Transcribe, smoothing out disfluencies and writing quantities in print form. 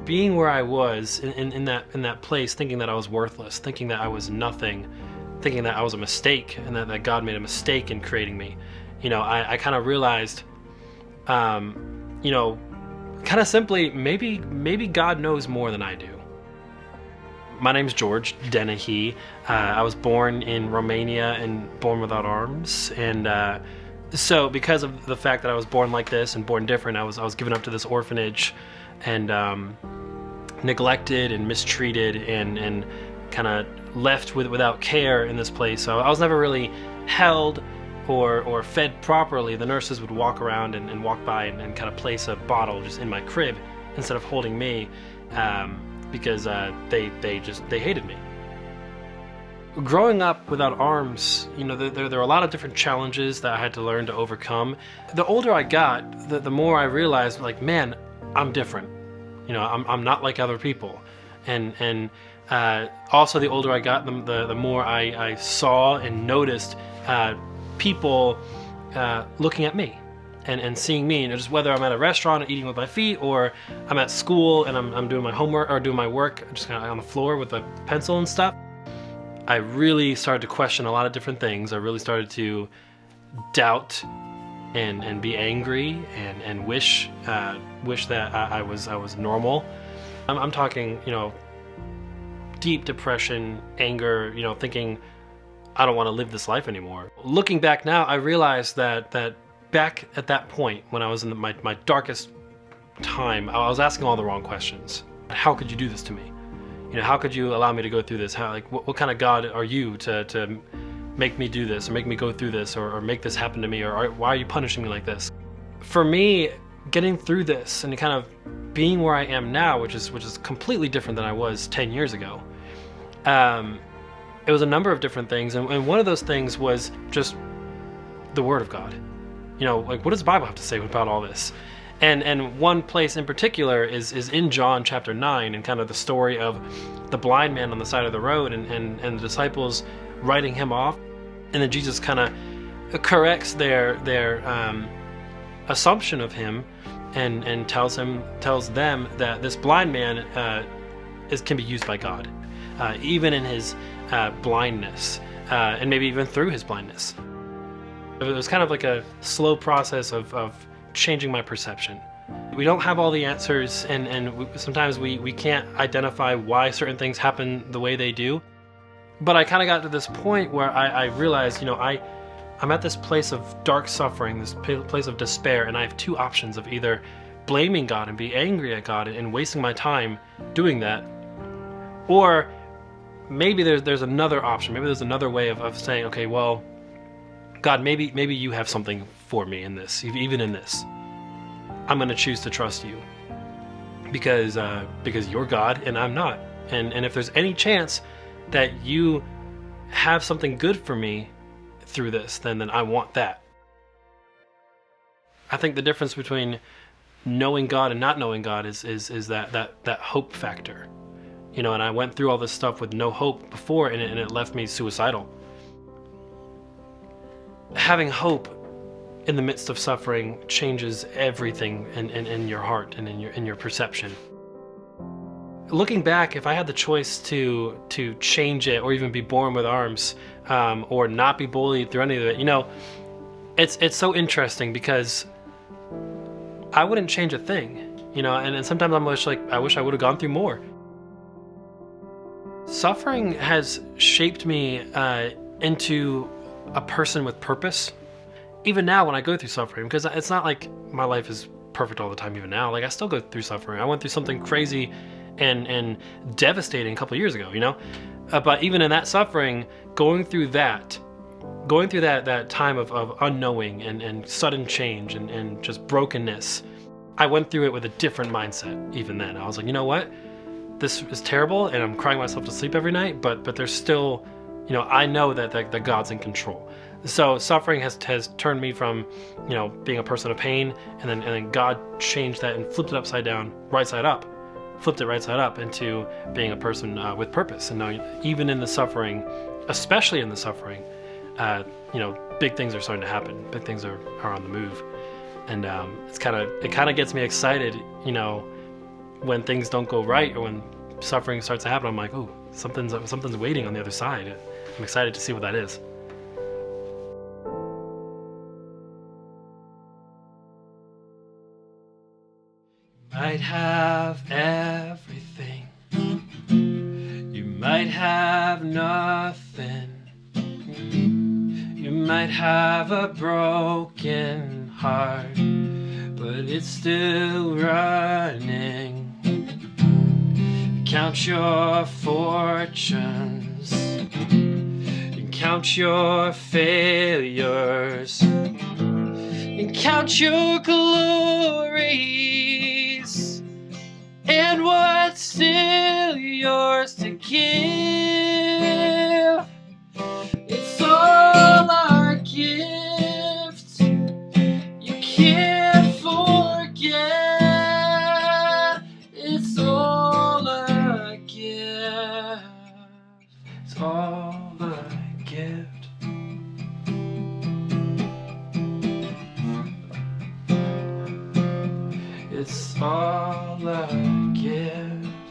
being where I was in that place, thinking that I was worthless, thinking that I was nothing, thinking that I was a mistake, and that God made a mistake in creating me. I kind of realized, kind of simply, maybe God knows more than I do. My name's George Dennehy. I was born in Romania and born without arms, and so because of the fact that I was born like this and born different, I was given up to this orphanage and neglected and mistreated and kind of left without care in this place. So I was never really held or fed properly. The nurses would walk around and walk by and kind of place a bottle just in my crib instead of holding me, because they hated me. Growing up without arms, there are a lot of different challenges that I had to learn to overcome. The older I got, the more I realized, like, man, I'm different. I'm not like other people. And also, the older I got, the more I saw and noticed people looking at me and seeing me. Just whether I'm at a restaurant eating with my feet, or I'm at school and I'm doing my homework or doing my work just kind of on the floor with a pencil and stuff. I really started to question a lot of different things. I really started to doubt and be angry and wish that I was normal. I'm talking, deep depression, anger, thinking I don't want to live this life anymore. Looking back now, I realized that back at that point when I was in my darkest time, I was asking all the wrong questions. How could you do this to me? How could you allow me to go through this? What kind of God are you to make me do this, or make me go through this, or make this happen to me, or why are you punishing me like this? For me, getting through this and kind of being where I am now, which is completely different than I was 10 years ago, it was a number of different things, and one of those things was just the Word of God. What does the Bible have to say about all this? And one place in particular is in John chapter 9, and kind of the story of the blind man on the side of the road and the disciples writing him off. And then Jesus kind of corrects their assumption of him and tells them that this blind man can be used by God, even in his blindness, and maybe even through his blindness. It was kind of like a slow process of changing my perception. We don't have all the answers, and sometimes we can't identify why certain things happen the way they do. But I kind of got to this point where I realized, I'm at this place of dark suffering, this place of despair, and I have two options of either blaming God and be angry at God and wasting my time doing that, or maybe there's another option. Maybe there's another way of saying, okay, well, God, maybe you have something for me in this, even in this. I'm going to choose to trust you because you're God and I'm not. And if there's any chance that you have something good for me through this, then I want that. I think the difference between knowing God and not knowing God is that hope factor. And I went through all this stuff with no hope before, and it left me suicidal. Having hope in the midst of suffering changes everything in your heart and in your perception. Looking back, if I had the choice to change it, or even be born with arms, or not be bullied through any of it, it's so interesting because I wouldn't change a thing, and sometimes I wish I would have gone through more. Suffering has shaped me into a person with purpose. Even now when I go through suffering, because it's not like my life is perfect all the time. Even now, I still go through suffering. I went through something crazy and devastating a couple of years ago, but even in that suffering, going through that time of unknowing and sudden change and just brokenness, I went through it with a different mindset. Even then, I was like, you know what, this is terrible, and I'm crying myself to sleep every night, but there's still, I know that God's in control. So suffering has turned me from, being a person of pain, and then God changed that and flipped it upside down, right side up, flipped it right side up into being a person with purpose. And now, even in the suffering, especially in the suffering, big things are starting to happen. Big things are on the move, and it kind of gets me excited, when things don't go right or when suffering starts to happen, I'm like, oh, something's waiting on the other side. I'm excited to see what that is. You might have everything, you might have nothing, you might have a broken heart, but it's still running. Count your fortunes, and count your failures, and count your glories, and what's still yours to give. It's all our gift. You can't forget. It's all a gift. It's all a gift. It's all a gift.